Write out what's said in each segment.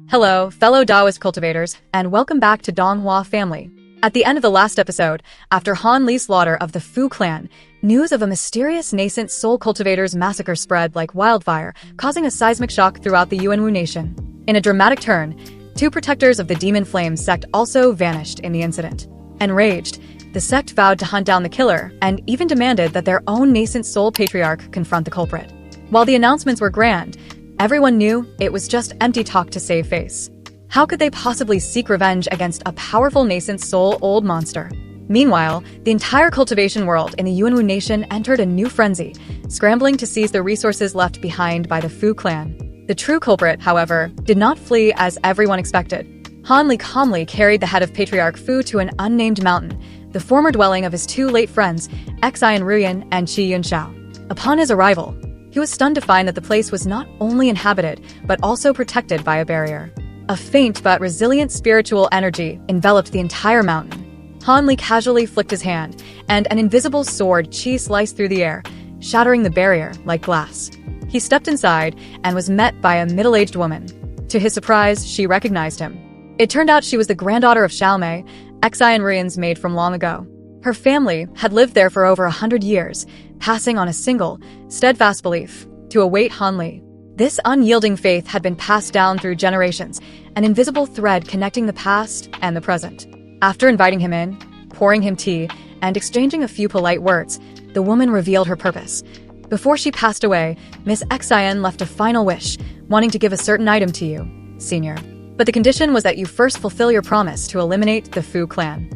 Hello, fellow Taoist cultivators, and welcome back to Donghua Family. At the end of the last episode, after Han Li's slaughter of the Fu clan, news of a mysterious nascent soul cultivators massacre spread like wildfire, causing a seismic shock throughout the Yuanwu nation. In a dramatic turn, two protectors of the Demon Flame sect also vanished in the incident. Enraged, the sect vowed to hunt down the killer and even demanded that their own nascent soul patriarch confront the culprit. While the announcements were grand, everyone knew it was just empty talk to save face. How could they possibly seek revenge against a powerful nascent soul old monster? Meanwhile, the entire cultivation world in the Yuanwu nation entered a new frenzy, scrambling to seize the resources left behind by the Fu clan. The true culprit, however, did not flee as everyone expected. Han Li calmly carried the head of Patriarch Fu to an unnamed mountain, the former dwelling of his two late friends, Xian Ruyan and Qi Yunxiao. Upon his arrival, he was stunned to find that the place was not only inhabited, but also protected by a barrier. A faint but resilient spiritual energy enveloped the entire mountain. Han Li casually flicked his hand, and an invisible sword Qi sliced through the air, shattering the barrier like glass. He stepped inside and was met by a middle-aged woman. To his surprise, she recognized him. It turned out she was the granddaughter of Xiaomei, Xian Ruyan's maid from long ago. Her family had lived there for over 100 years, passing on a single, steadfast belief to await Han Li. This unyielding faith had been passed down through generations, an invisible thread connecting the past and the present. After inviting him in, pouring him tea, and exchanging a few polite words, the woman revealed her purpose. Before she passed away, Miss Xian left a final wish, wanting to give a certain item to you, Senior. But the condition was that you first fulfill your promise to eliminate the Fu clan.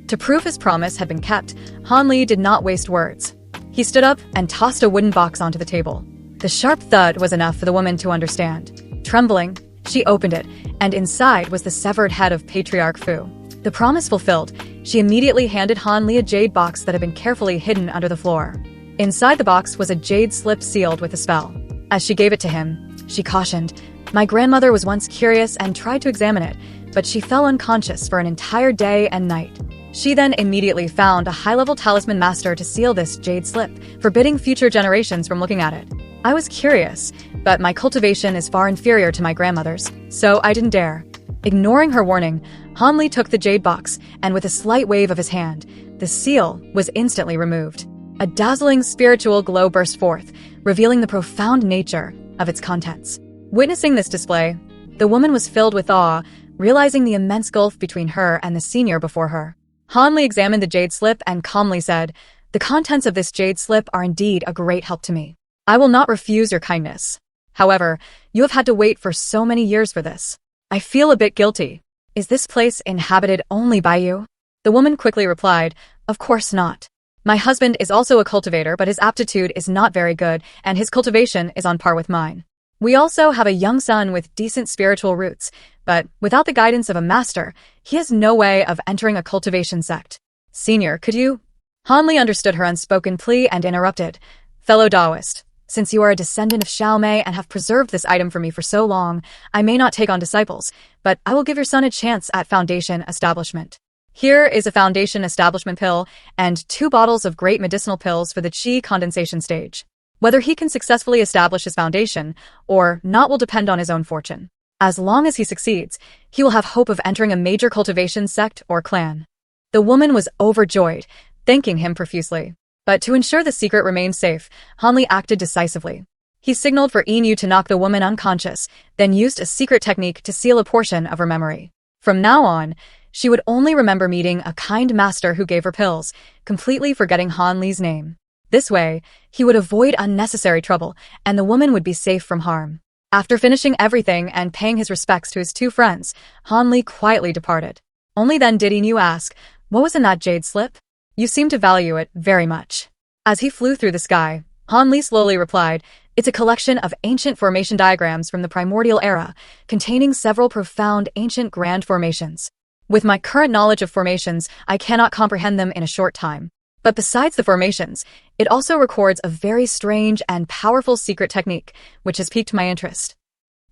To prove his promise had been kept, Han Li did not waste words. He stood up and tossed a wooden box onto the table. The sharp thud was enough for the woman to understand. Trembling, she opened it, and inside was the severed head of Patriarch Fu. The promise fulfilled, she immediately handed Han Li a jade box that had been carefully hidden under the floor. Inside the box was a jade slip sealed with a spell. As she gave it to him, she cautioned, "My grandmother was once curious and tried to examine it, but she fell unconscious for an entire day and night." She then immediately found a high-level talisman master to seal this jade slip, forbidding future generations from looking at it. I was curious, but my cultivation is far inferior to my grandmother's, so I didn't dare. Ignoring her warning, Han Li took the jade box, and with a slight wave of his hand, the seal was instantly removed. A dazzling spiritual glow burst forth, revealing the profound nature of its contents. Witnessing this display, the woman was filled with awe, realizing the immense gulf between her and the senior before her. Han Li examined the jade slip and calmly said, "The contents of this jade slip are indeed a great help to me. I will not refuse your kindness. However, you have had to wait for so many years for this. I feel a bit guilty. Is this place inhabited only by you?" The woman quickly replied, "Of course not. My husband is also a cultivator, but his aptitude is not very good, and his cultivation is on par with mine. We also have a young son with decent spiritual roots, but without the guidance of a master, he has no way of entering a cultivation sect. Senior, could you?" Han Li understood her unspoken plea and interrupted, "Fellow Taoist, since you are a descendant of Xiaomei and have preserved this item for me for so long, I may not take on disciples, but I will give your son a chance at foundation establishment. Here is a foundation establishment pill and 2 bottles of great medicinal pills for the Qi condensation stage. Whether he can successfully establish his foundation or not will depend on his own fortune. As long as he succeeds, he will have hope of entering a major cultivation sect or clan." The woman was overjoyed, thanking him profusely. But to ensure the secret remained safe, Han Li acted decisively. He signaled for Inu to knock the woman unconscious, then used a secret technique to seal a portion of her memory. From now on, she would only remember meeting a kind master who gave her pills, completely forgetting Han Li's name. This way, he would avoid unnecessary trouble, and the woman would be safe from harm. After finishing everything and paying his respects to his 2 friends, Han Li quietly departed. Only then did Inu ask, "What was in that jade slip? You seem to value it very much." As he flew through the sky, Han Li slowly replied, "It's a collection of ancient formation diagrams from the primordial era, containing several profound ancient grand formations. With my current knowledge of formations, I cannot comprehend them in a short time. But besides the formations, it also records a very strange and powerful secret technique, which has piqued my interest."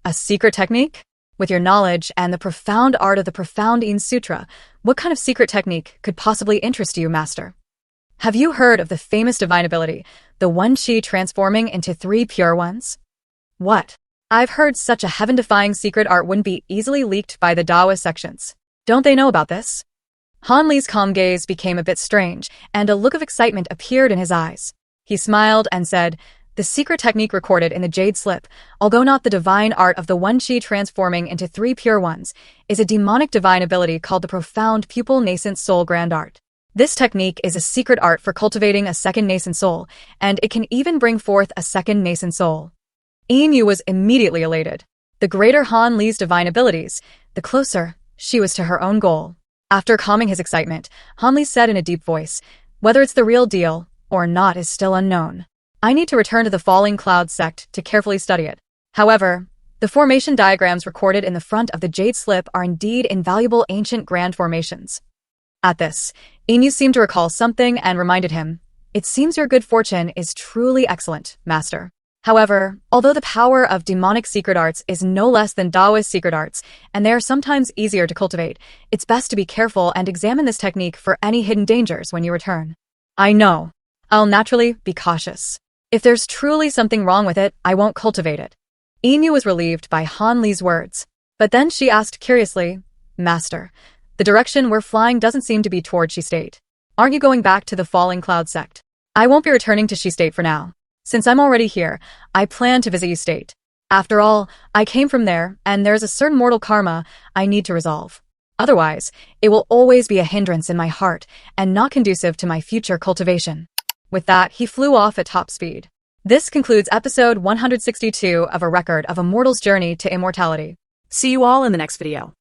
"A secret technique? With your knowledge and the profound art of the Profound In Sutra, what kind of secret technique could possibly interest you, Master?" "Have you heard of the famous divine ability, the One Qi transforming into 3 pure ones?" "What? I've heard such a heaven-defying secret art wouldn't be easily leaked by the Taoist sections. Don't they know about this? Han Li's calm gaze became a bit strange, and a look of excitement appeared in his eyes. He smiled and said, "The secret technique recorded in the Jade Slip, although not the divine art of the one Chi transforming into three pure ones, is a demonic divine ability called the profound pupil nascent soul grand art. This technique is a secret art for cultivating a second nascent soul, and it can even bring forth a second nascent soul." Yin was immediately elated. The greater Han Li's divine abilities, the closer she was to her own goal. After calming his excitement, Han Li said in a deep voice, "Whether it's the real deal or not is still unknown. I need to return to the Falling Cloud sect to carefully study it. However, the formation diagrams recorded in the front of the Jade Slip are indeed invaluable ancient grand formations." At this, Yin seemed to recall something and reminded him, "It seems your good fortune is truly excellent, Master. However, although the power of demonic secret arts is no less than Taoist secret arts, and they are sometimes easier to cultivate, it's best to be careful and examine this technique for any hidden dangers when you return." "I know. I'll naturally be cautious. If there's truly something wrong with it, I won't cultivate it." Yin was relieved by Han Li's words. But then she asked curiously, "Master, the direction we're flying doesn't seem to be toward Shi State. Aren't you going back to the Falling Cloud sect?" "I won't be returning to Shi State for now. Since I'm already here, I plan to visit Yi State. After all, I came from there, and there's a certain mortal karma I need to resolve. Otherwise, it will always be a hindrance in my heart and not conducive to my future cultivation." With that, he flew off at top speed. This concludes episode 162 of A Record of a Mortal's Journey to Immortality. See you all in the next video.